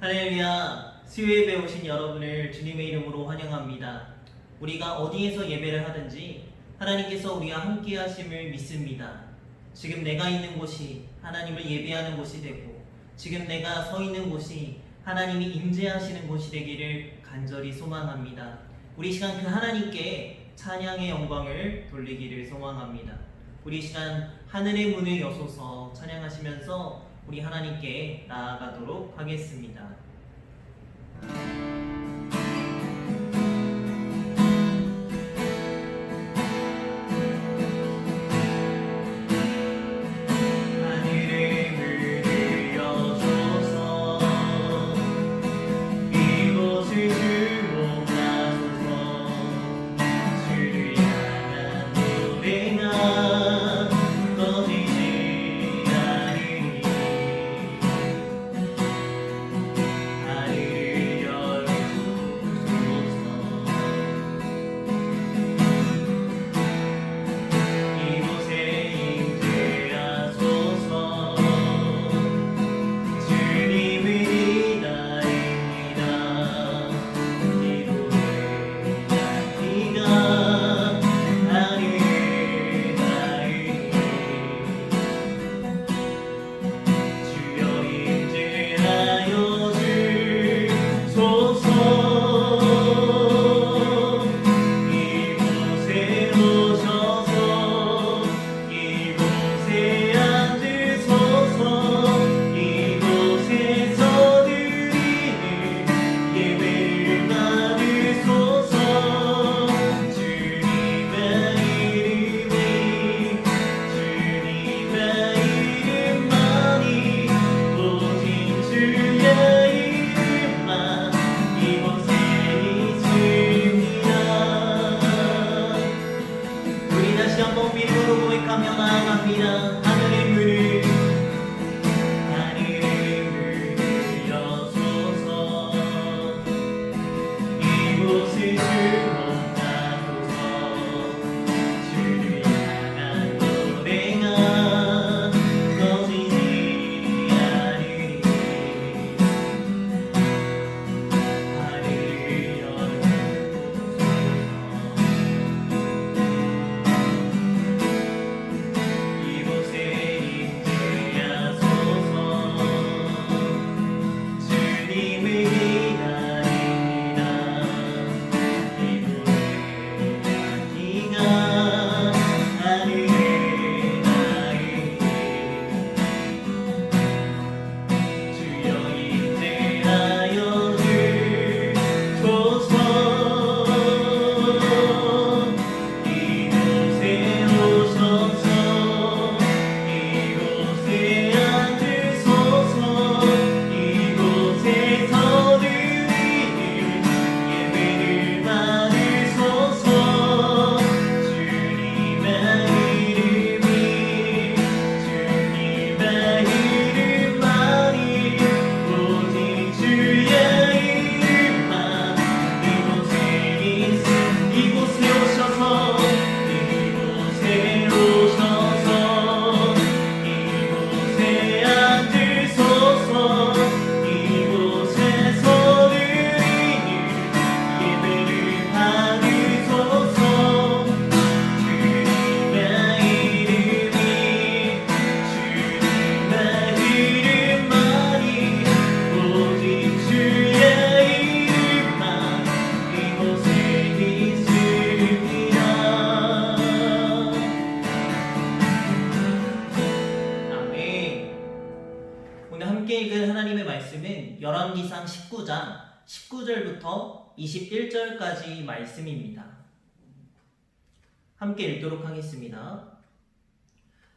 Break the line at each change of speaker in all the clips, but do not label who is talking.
할렐루야, 수요예배 오신 여러분을 주님의 이름으로 환영합니다. 우리가 어디에서 예배를 하든지 하나님께서 우리와 함께 하심을 믿습니다. 지금 내가 있는 곳이 하나님을 예배하는 곳이 되고, 지금 내가 서 있는 곳이 하나님이 임재하시는 곳이 되기를 간절히 소망합니다. 우리 시간 그 하나님께 찬양의 영광을 돌리기를 소망합니다. 우리 시간 하늘의 문을 여소서 찬양하시면서 우리 하나님께 나아가도록 하겠습니다. 열왕기상 19장 19절부터 21절까지 말씀입니다. 함께 읽도록 하겠습니다.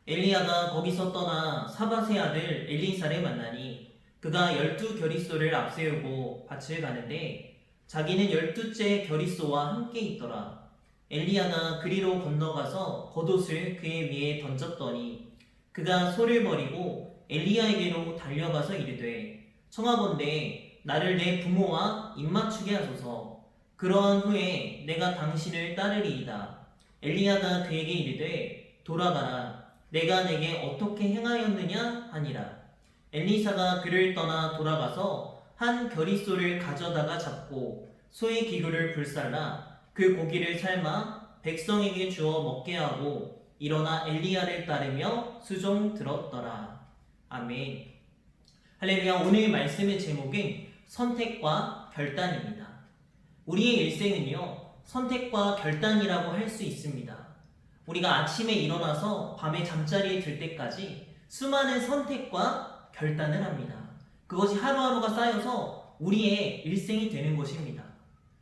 엘리야가 거기서 떠나 사밧의 아들 엘리사를 만나니 그가 12겨리소를 앞세우고 밭을 가는데 자기는 12째 겨리소와 함께 있더라. 엘리야가 그리로 건너가서 겉옷을 그의 위에 던졌더니 그가 소를 버리고 엘리야에게로 달려가서 이르되 청하건대 나를 내 부모와 입맞추게 하소서. 그러한 후에 내가 당신을 따르리이다. 엘리야가 그에게 이르되 돌아가라. 내가 내게 어떻게 행하였느냐 하니라. 엘리사가 그를 떠나 돌아가서 한 겨릿소를 가져다가 잡고 소의 기구를 불살라 그 고기를 삶아 백성에게 주어 먹게 하고 일어나 엘리야를 따르며 수종 들었더라. 아멘. 할렐루야. 오늘 말씀의 제목은 선택과 결단입니다. 우리의 일생은요, 선택과 결단이라고 할 수 있습니다. 우리가 아침에 일어나서 밤에 잠자리에 들 때까지 수많은 선택과 결단을 합니다. 그것이 하루하루가 쌓여서 우리의 일생이 되는 것입니다.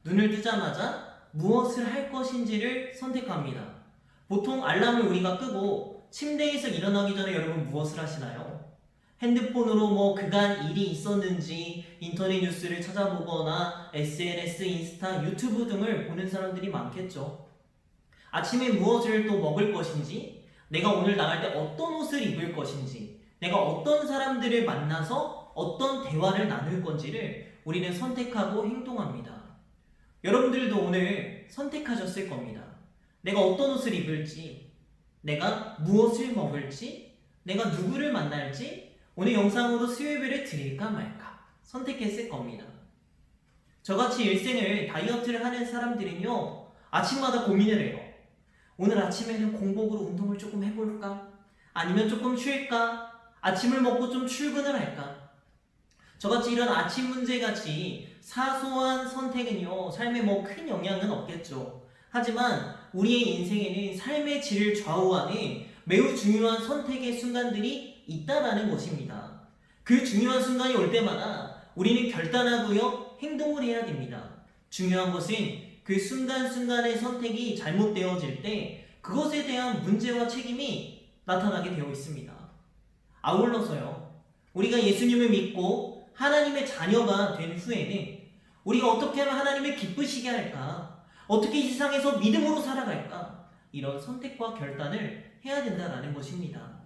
눈을 뜨자마자 무엇을 할 것인지를 선택합니다. 보통 알람을 우리가 끄고 침대에서 일어나기 전에 여러분 무엇을 하시나요? 핸드폰으로 그간 일이 있었는지 인터넷 뉴스를 찾아보거나 SNS, 인스타, 유튜브 등을 보는 사람들이 많겠죠. 아침에 무엇을 또 먹을 것인지, 내가 오늘 나갈 때 어떤 옷을 입을 것인지, 내가 어떤 사람들을 만나서 어떤 대화를 나눌 건지를 우리는 선택하고 행동합니다. 여러분들도 오늘 선택하셨을 겁니다. 내가 어떤 옷을 입을지, 내가 무엇을 먹을지, 내가 누구를 만날지, 오늘 영상으로 수요예배를 드릴까 말까 선택했을 겁니다. 저같이 일생을 다이어트를 하는 사람들은요, 아침마다 고민을 해요. 오늘 아침에는 공복으로 운동을 조금 해볼까? 아니면 조금 쉴까? 아침을 먹고 좀 출근을 할까? 저같이 이런 아침 문제같이 사소한 선택은요, 삶에 큰 영향은 없겠죠. 하지만 우리의 인생에는 삶의 질을 좌우하는 매우 중요한 선택의 순간들이 있다라는 것입니다. 그 중요한 순간이 올 때마다 우리는 결단하고요, 행동을 해야 됩니다. 중요한 것은 그 순간순간의 선택이 잘못되어질 때 그것에 대한 문제와 책임이 나타나게 되어 있습니다. 아울러서요, 우리가 예수님을 믿고 하나님의 자녀가 된 후에는 우리가 어떻게 하면 하나님을 기쁘시게 할까? 어떻게 이 세상에서 믿음으로 살아갈까? 이런 선택과 결단을 해야 된다는 것입니다.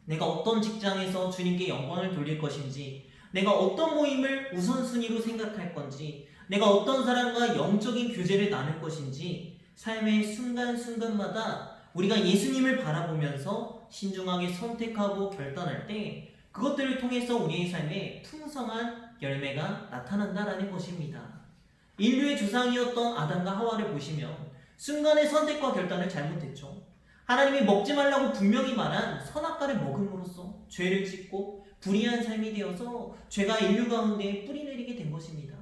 내가 어떤 직장에서 주님께 영광을 돌릴 것인지, 내가 어떤 모임을 우선순위로 생각할 건지, 내가 어떤 사람과 영적인 교제를 나눌 것인지, 삶의 순간순간마다 우리가 예수님을 바라보면서 신중하게 선택하고 결단할 때 그것들을 통해서 우리의 삶에 풍성한 열매가 나타난다라는 것입니다. 인류의 조상이었던 아담과 하와를 보시면 순간의 선택과 결단을 잘못했죠. 하나님이 먹지 말라고 분명히 말한 선악과를 먹음으로써 죄를 짓고 불의한 삶이 되어서 죄가 인류 가운데 뿌리내리게 된 것입니다.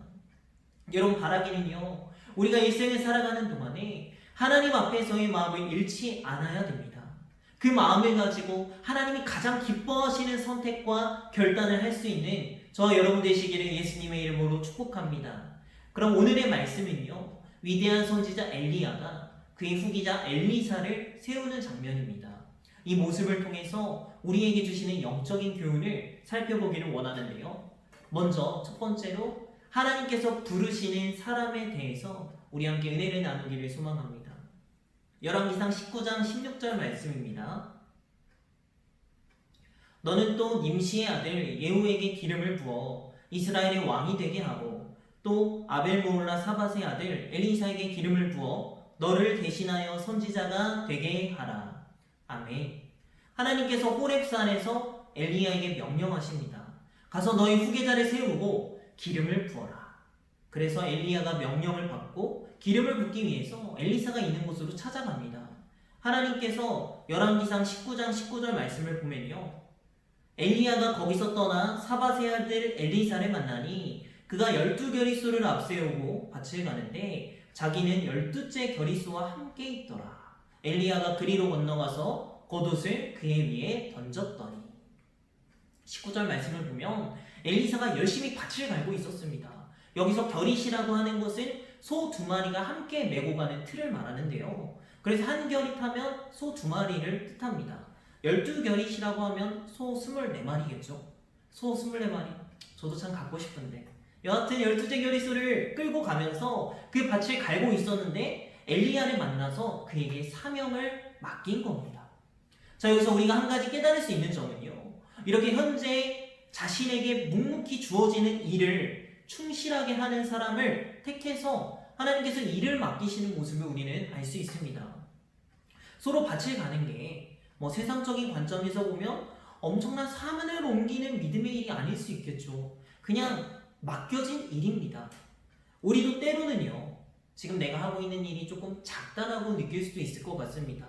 여러분, 바라기는요, 우리가 일생을 살아가는 동안에 하나님 앞에서의 마음을 잃지 않아야 됩니다. 그 마음을 가지고 하나님이 가장 기뻐하시는 선택과 결단을 할 수 있는 저와 여러분 되시기를 예수님의 이름으로 축복합니다. 그럼 오늘의 말씀은요, 위대한 선지자 엘리야가 그의 후기자 엘리사를 세우는 장면입니다. 이 모습을 통해서 우리에게 주시는 영적인 교훈을 살펴보기를 원하는데요. 먼저 첫 번째로 하나님께서 부르시는 사람에 대해서 우리 함께 은혜를 나누기를 소망합니다. 열왕기상 19장 16절 말씀입니다. 너는 또 님시의 아들 예후에게 기름을 부어 이스라엘의 왕이 되게 하고 또 아벨모홀라 사밧의 아들 엘리사에게 기름을 부어 너를 대신하여 선지자가 되게 하라. 아멘. 하나님께서 호렙산에서 엘리야에게 명령하십니다. 가서 너희 후계자를 세우고 기름을 부어라. 그래서 엘리야가 명령을 받고 기름을 붓기 위해서 엘리사가 있는 곳으로 찾아갑니다. 하나님께서 열왕기상 19장 19절 말씀을 보면요, 엘리야가 거기서 떠나 사밧의 아들 엘리사를 만나니 그가 12겨릿소를 앞세우고 밭을 가는데 자기는 12째 겨릿소와 함께 있더라. 엘리야가 그리로 건너가서 겉옷을 그의 위에 던졌더니. 19절 말씀을 보면 엘리사가 열심히 밭을 갈고 있었습니다. 여기서 겨릿이라고 하는 것은 소 2마리가 함께 메고 가는 틀을 말하는데요. 그래서 한 겨릿하면 소 2마리를 뜻합니다. 12겨릿이라고 하면 소 24마리겠죠. 소 24마리. 저도 참 갖고 싶은데. 여하튼 12째 겨릿소를 끌고 가면서 그 밭을 갈고 있었는데 엘리야를 만나서 그에게 사명을 맡긴 겁니다. 자, 여기서 우리가 한 가지 깨달을 수 있는 점은요, 이렇게 현재 자신에게 묵묵히 주어지는 일을 충실하게 하는 사람을 택해서 하나님께서 일을 맡기시는 모습을 우리는 알 수 있습니다. 서로 밭을 가는 게 세상적인 관점에서 보면 엄청난 사면을 옮기는 믿음의 일이 아닐 수 있겠죠. 그냥 맡겨진 일입니다. 우리도 때로는요, 지금 내가 하고 있는 일이 조금 작다라고 느낄 수도 있을 것 같습니다.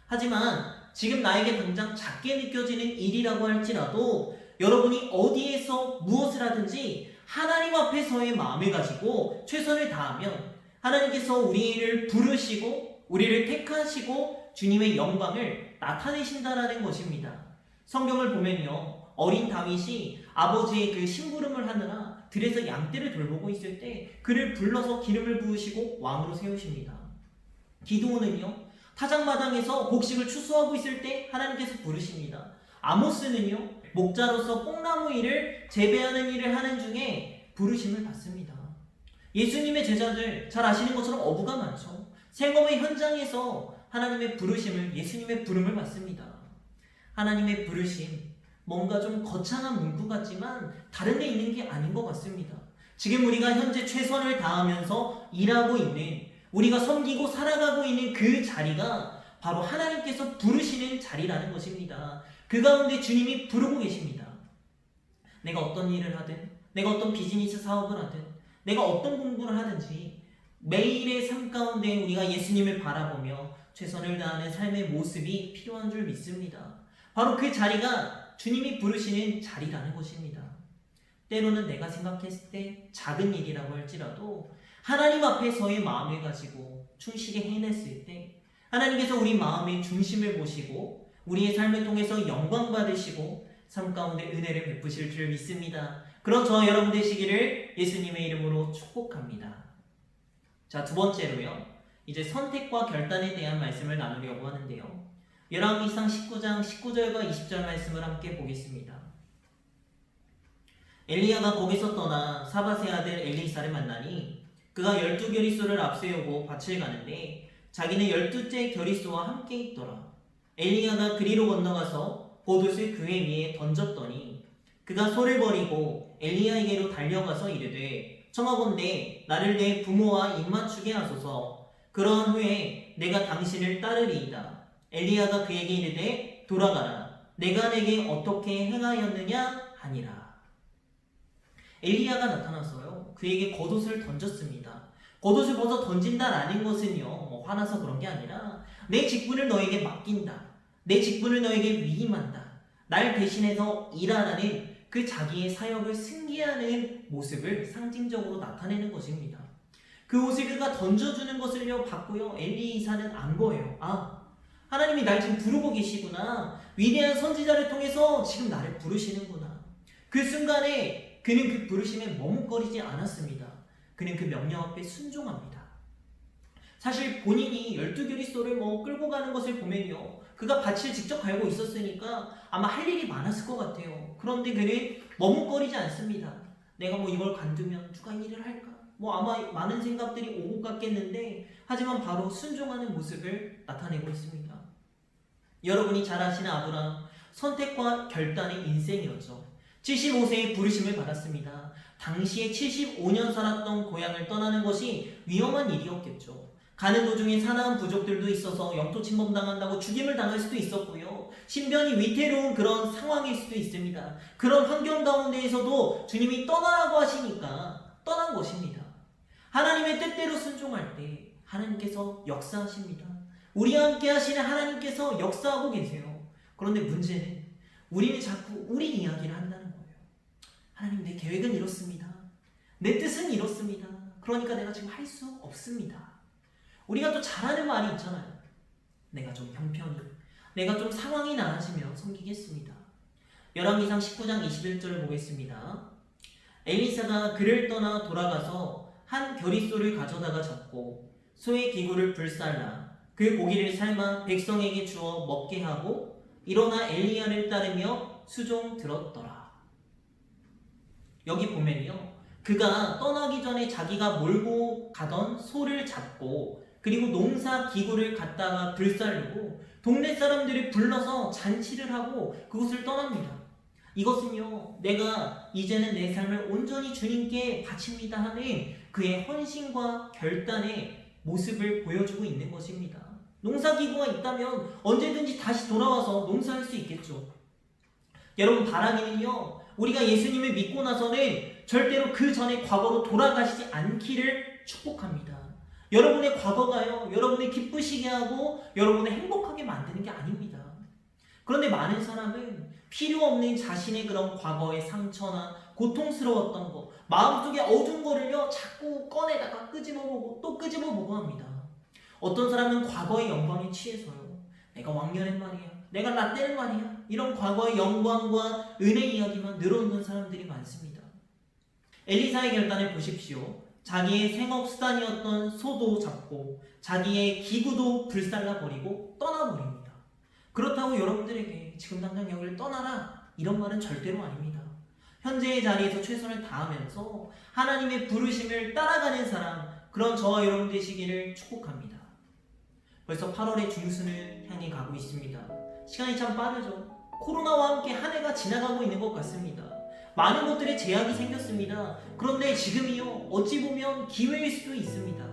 하지만 지금 나에게 당장 작게 느껴지는 일이라고 할지라도 여러분이 어디에서 무엇을 하든지 하나님 앞에서의 마음을 가지고 최선을 다하면 하나님께서 우리를 부르시고 우리를 택하시고 주님의 영광을 나타내신다라는 것입니다. 성경을 보면요, 어린 다윗이 아버지의 그 심부름을 하느라 들에서 양떼를 돌보고 있을 때 그를 불러서 기름을 부으시고 왕으로 세우십니다. 기드온은요, 타작마당에서 곡식을 추수하고 있을 때 하나님께서 부르십니다. 아모스는요, 목자로서 뽕나무 일을 재배하는 일을 하는 중에 부르심을 받습니다. 예수님의 제자들 잘 아시는 것처럼 어부가 많죠. 생업의 현장에서 하나님의 부르심을, 예수님의 부름을 받습니다. 하나님의 부르심, 뭔가 좀 거창한 문구 같지만 다른 데 있는 게 아닌 것 같습니다. 지금 우리가 현재 최선을 다하면서 일하고 있는, 우리가 섬기고 살아가고 있는 그 자리가 바로 하나님께서 부르시는 자리라는 것입니다. 그 가운데 주님이 부르고 계십니다. 내가 어떤 일을 하든, 내가 어떤 비즈니스 사업을 하든, 내가 어떤 공부를 하든지 매일의 삶 가운데 우리가 예수님을 바라보며 최선을 다하는 삶의 모습이 필요한 줄 믿습니다. 바로 그 자리가 주님이 부르시는 자리라는 것입니다. 때로는 내가 생각했을 때 작은 일이라고 할지라도 하나님 앞에서의 마음을 가지고 충실히 해냈을 때 하나님께서 우리 마음의 중심을 보시고 우리의 삶을 통해서 영광 받으시고 삶 가운데 은혜를 베푸실 줄 믿습니다. 그런 저 여러분 되시기를 예수님의 이름으로 축복합니다. 자, 두 번째로요, 이제 선택과 결단에 대한 말씀을 나누려고 하는데요, 열왕기상 19장 19절과 20절 말씀을 함께 보겠습니다. 엘리야가 거기서 떠나 사밧의 아들 엘리사를 만나니 그가 12겨리소를 앞세우고 밭을 가는데 자기는 12째 겨리소와 함께 있더라. 엘리야가 그리로 건너가서 봇옷을 그의 위에 던졌더니 그가 소를 버리고 엘리야에게로 달려가서 이르되 청하건대 나를 내 부모와 입맞추게 하소서. 그러한 후에 내가 당신을 따르리이다. 엘리야가 그에게 이르되 돌아가라. 내가 내게 어떻게 행하였느냐 하니라. 엘리야가 나타나서요, 그에게 겉옷을 던졌습니다. 겉옷을 벗어 던진다라는 것은요, 화나서 그런 게 아니라 내 직분을 너에게 맡긴다, 내 직분을 너에게 위임한다, 날 대신해서 일하라는 그 자기의 사역을 승계하는 모습을 상징적으로 나타내는 것입니다. 그 옷을 그가 던져주는 것을요 받고요, 엘리사는 안 거예요. 아, 하나님이 날 지금 부르고 계시구나, 위대한 선지자를 통해서 지금 나를 부르시는구나. 그 순간에 그는 그 부르심에 머뭇거리지 않았습니다. 그는 그 명령 앞에 순종합니다. 사실 본인이 12겨리소를 끌고 가는 것을 보면요, 그가 밭을 직접 갈고 있었으니까 아마 할 일이 많았을 것 같아요. 그런데 그는 머뭇거리지 않습니다. 내가 이걸 관두면 누가 일을 할까? 아마 많은 생각들이 오고 갔겠는데, 하지만 바로 순종하는 모습을 나타내고 있습니다. 여러분이 잘 아시는 아브라함, 선택과 결단의 인생이었죠. 75세의 부르심을 받았습니다. 당시에 75년 살았던 고향을 떠나는 것이 위험한 일이었겠죠. 가는 도중에 사나운 부족들도 있어서 영토 침범당한다고 죽임을 당할 수도 있었고요, 신변이 위태로운 그런 상황일 수도 있습니다. 그런 환경 가운데에서도 주님이 떠나라고 하시니까 떠난 것입니다. 하나님의 뜻대로 순종할 때 하나님께서 역사하십니다. 우리와 함께 하시는 하나님께서 역사하고 계세요. 그런데 문제는 우리는 자꾸 우리 이야기를 한다는 거예요. 하나님, 내 계획은 이렇습니다. 내 뜻은 이렇습니다. 그러니까 내가 지금 할 수 없습니다. 우리가 또 잘하는 말이 있잖아요. 내가 좀 형편이, 내가 좀 상황이 나아지면 섬기겠습니다. 열왕기상 19장 21절을 보겠습니다. 엘리사가 그를 떠나 돌아가서 한 겨리소를 가져다가 잡고 소의 기구를 불살라 그 고기를 삶아 백성에게 주어 먹게 하고 일어나 엘리야를 따르며 수종 들었더라. 여기 보면요, 그가 떠나기 전에 자기가 몰고 가던 소를 잡고 그리고 농사 기구를 갖다가 불살르고 동네 사람들을 불러서 잔치를 하고 그곳을 떠납니다. 이것은요, 내가 이제는 내 삶을 온전히 주님께 바칩니다 하는 그의 헌신과 결단의 모습을 보여주고 있는 것입니다. 농사기구가 있다면 언제든지 다시 돌아와서 농사할 수 있겠죠. 여러분, 바라기는요, 우리가 예수님을 믿고 나서는 절대로 그 전에 과거로 돌아가시지 않기를 축복합니다. 여러분의 과거가요, 여러분을 기쁘시게 하고 여러분을 행복하게 만드는 게 아닙니다. 그런데 많은 사람은 필요 없는 자신의 그런 과거의 상처나 고통스러웠던 거, 마음속에 어두운 거를요 자꾸 꺼내다가 끄집어보고 또 끄집어보고 합니다. 어떤 사람은 과거의 영광에 취해서요, 내가 왕년엔 말이야, 내가 라떼는 말이야, 이런 과거의 영광과 은혜 이야기만 늘어놓는 사람들이 많습니다. 엘리사의 결단을 보십시오. 자기의 생업수단이었던 소도 잡고 자기의 기구도 불살라버리고 떠나버립니다. 그렇다고 여러분들에게 지금 당장 여기를 떠나라 이런 말은 절대로 아닙니다. 현재의 자리에서 최선을 다하면서 하나님의 부르심을 따라가는 사람, 그런 저와 여러분 되시기를 축복합니다. 벌써 8월의 중순을 향해 가고 있습니다. 시간이 참 빠르죠. 코로나와 함께 한 해가 지나가고 있는 것 같습니다. 많은 것들에 제약이 생겼습니다. 그런데 지금이요, 어찌 보면 기회일 수도 있습니다.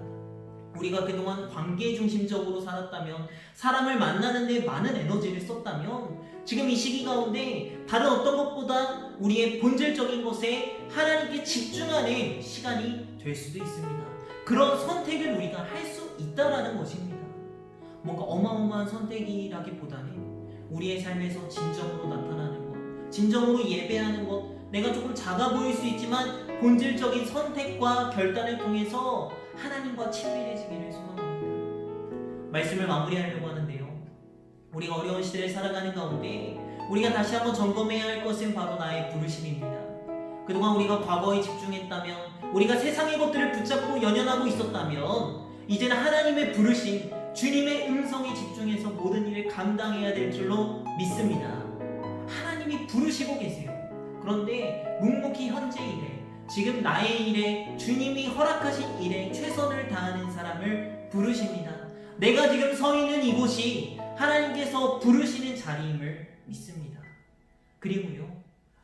우리가 그동안 관계 중심적으로 살았다면, 사람을 만나는 데 많은 에너지를 썼다면, 지금 이 시기 가운데 다른 어떤 것보다 우리의 본질적인 것에 하나님께 집중하는 시간이 될 수도 있습니다. 그런 선택을 우리가 할 수 있다라는 것입니다. 뭔가 어마어마한 선택이라기보다는 우리의 삶에서 진정으로 나타나는 것, 진정으로 예배하는 것, 내가 조금 작아 보일 수 있지만 본질적인 선택과 결단을 통해서 하나님과 친밀해지기를 소망합니다. 말씀을 마무리하려고 하는데요, 우리가 어려운 시대를 살아가는 가운데 우리가 다시 한번 점검해야 할 것은 바로 나의 부르심입니다. 그동안 우리가 과거에 집중했다면, 우리가 세상의 것들을 붙잡고 연연하고 있었다면, 이제는 하나님의 부르심, 주님의 음성에 집중해서 모든 일을 감당해야 될 줄로 믿습니다. 하나님이 부르시고 계세요. 그런데 묵묵히 현재 일에, 지금 나의 일에, 주님이 허락하신 일에 최선을 다하는 사람을 부르십니다. 내가 지금 서 있는 이곳이 하나님께서 부르시는 자리임을 믿습니다. 그리고요,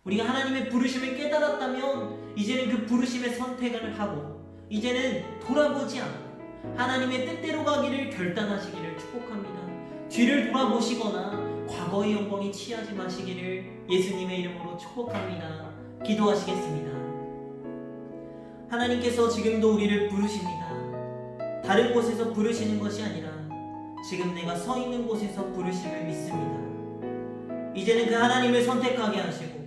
우리가 하나님의 부르심을 깨달았다면 이제는 그 부르심의 선택을 하고, 이제는 돌아보지 않고 하나님의 뜻대로 가기를 결단하시기를 축복합니다. 뒤를 돌아보시거나 과거의 영광에 취하지 마시기를 예수님의 이름으로 축복합니다. 기도하시겠습니다. 하나님께서 지금도 우리를 부르십니다. 다른 곳에서 부르시는 것이 아니라 지금 내가 서 있는 곳에서 부르심을 믿습니다. 이제는 그 하나님을 선택하게 하시고,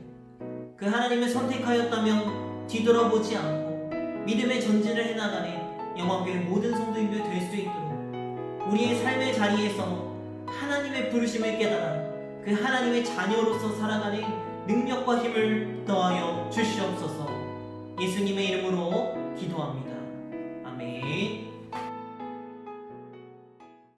그 하나님을 선택하였다면 뒤돌아보지 않고 믿음의 전진을 해나가는 영광교회 모든 성도님들 될 수 있도록 우리의 삶의 자리에서 하나님의 부르심을 깨달아 그 하나님의 자녀로서 살아가는 능력과 힘을 더하여 주시옵소서. 예수님의 이름으로